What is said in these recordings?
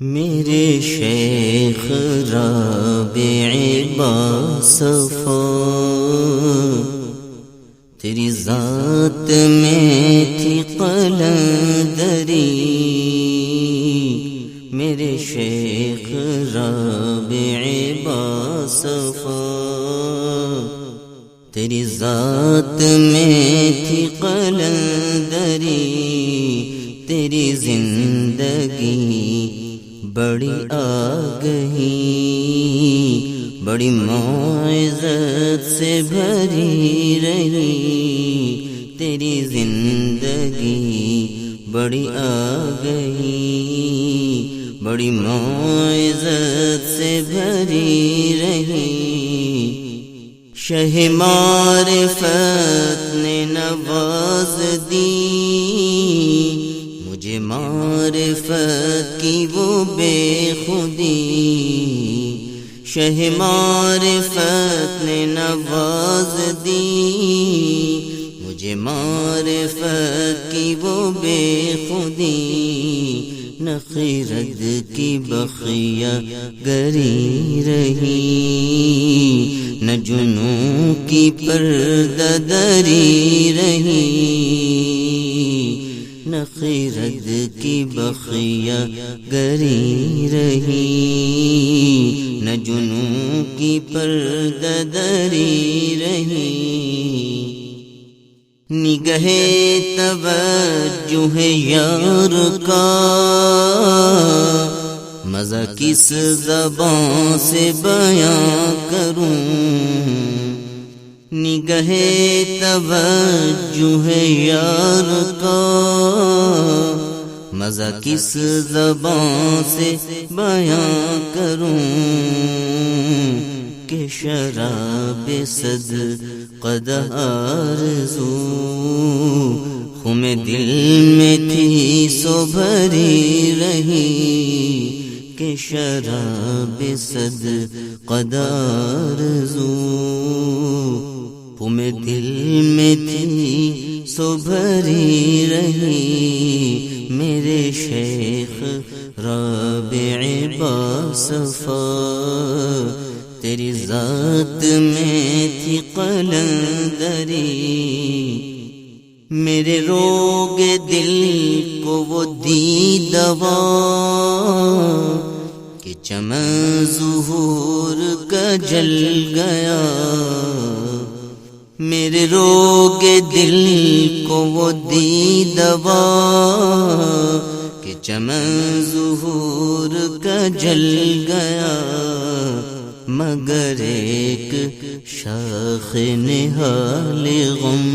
میرے شیخ رابع باصفا، تیری ذات میں تھی قلندری، میرے شیخ رابع باصفا، تیری ذات میں تھی قلندری، تیری زندگی بڑی آگہی، بڑی معزت سے بھری رہی، تیری زندگی بڑی آگہی، بڑی معزت سے بھری رہی، شہ معرفت نے نواز دی مجھے، معرفت کی وہ بے خودی، شہ معرفت نے نواز دی مجھے، معرفت کی وہ بے خودی، نہ خرد کی بخیہ گری رہی، نہ جنوں کی پردہ دری رہی، نہ خرد کی بخیہ گری رہی، نہ جنوں کی پردہ دری رہی، نگہ توجہ یار کا مزہ کس زبان سے بیان کروں، نگہ توجہ یار کا مزہ کس زبان سے بیان کروں، کہ شراب صد قدح آرزو خم دل میں تھی سو بھری رہی، کہ شراب صد قدح آرزو خم دل میں تھی سو بھری رہی، میرے شیخ رابع باصفا، تیری ذات میں تھی قلندری، میرے روگ دل کو وہ دی دوا، کہ چمن ظہور کا جل گیا، میرے روگ دل کو وہ دی دوا، کہ چمن ظہور کا جل گیا، مگر ایک شاخ نہال غم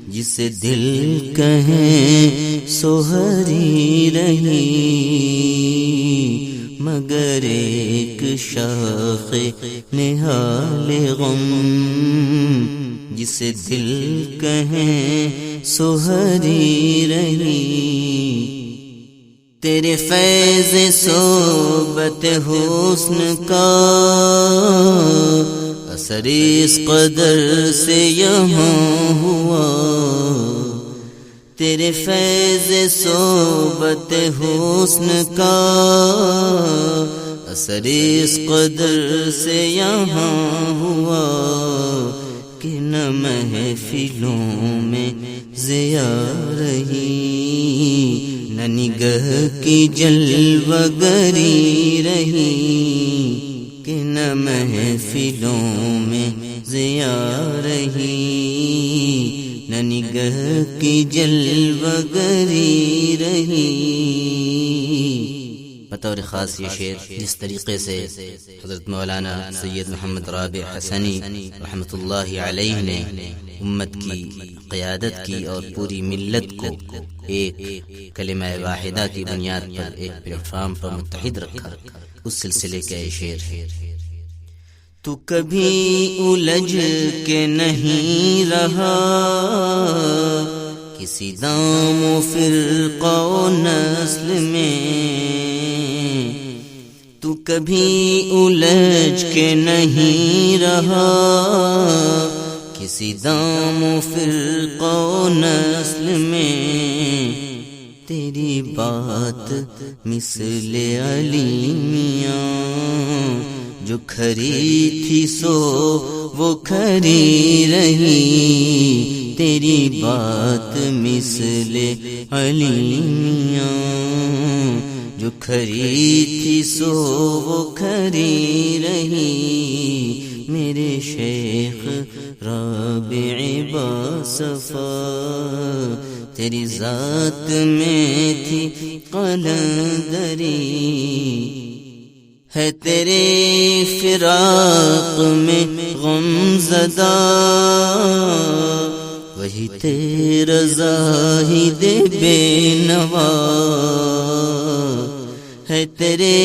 جسے دل کہیں سو ہری رہی، مگر ایک شاخ نہال غم جسے دل کہیں سو ہری رہی، تیرے فیض صحبت حسن کا اثر اس قدر سے یہاں ہوا، تیرے فیض صحبت حسن کا اثر اس قدر سے یہاں ہوا، کہ نہ محفلوں میں ضیا رہی، نہ نگہ کی جلوہ گری رہی، کہ نہ محفلوں میں ضیا رہی، نہ نگہ کی جلوہ گری رہی۔ بطور خاص یہ شعر جس طریقے سے حضرت مولانا سید محمد رابع حسنی رحمۃ اللہ علیہ نے امت کی قیادت کی اور پوری ملت کو ایک کلمہ واحدہ کی بنیاد پر ایک پلیٹ فارم پر متحد رکھا، اس سلسلے کا یہ شعر ہے۔ تو کبھی الجھ کے نہیں رہا کسی دام و فرقہ و نسل میں، تو کبھی الجھ کے نہیں رہا کسی دام و فرقہ و نسل میں، تیری بات مثل علی میاں، جو کھری تھی سو وہ کھری رہی، تیری بات مثل علی میاں، جو کھری تھی سو وہ کھری رہی، میرے شیخ رابع باصفا، تیری ذات میں تھی قلندری، ہے تیرے فراق میں غم زدہ، وہی تیرا زاہد بے نوا، ہے تیرے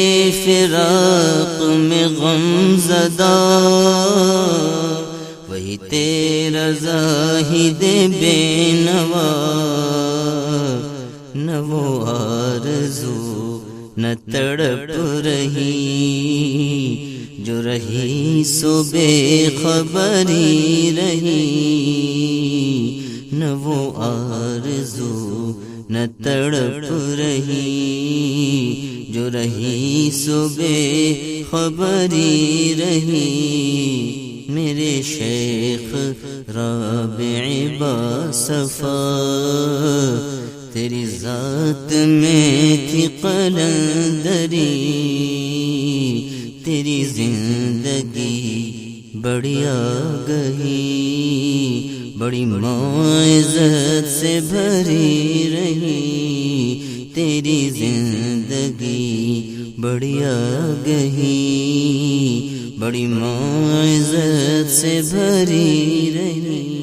فراق میں غم زدہ، وہی تیرا زاہد بے نوا، نہ وہ آرزو نہ تڑپ رہی، جو رہی سو بے خبری رہی، نہ وہ آرزو نہ تڑپ رہی، جو رہی سو بے خبری رہی، میرے شیخ رابع باصفا، تیری ذات میں تھی قلندری، تیری زندگی بڑی آگہی، بڑی معزت سے بھری رہی، تیری زندگی بڑی آگہی، بڑی معزت سے بھری رہی۔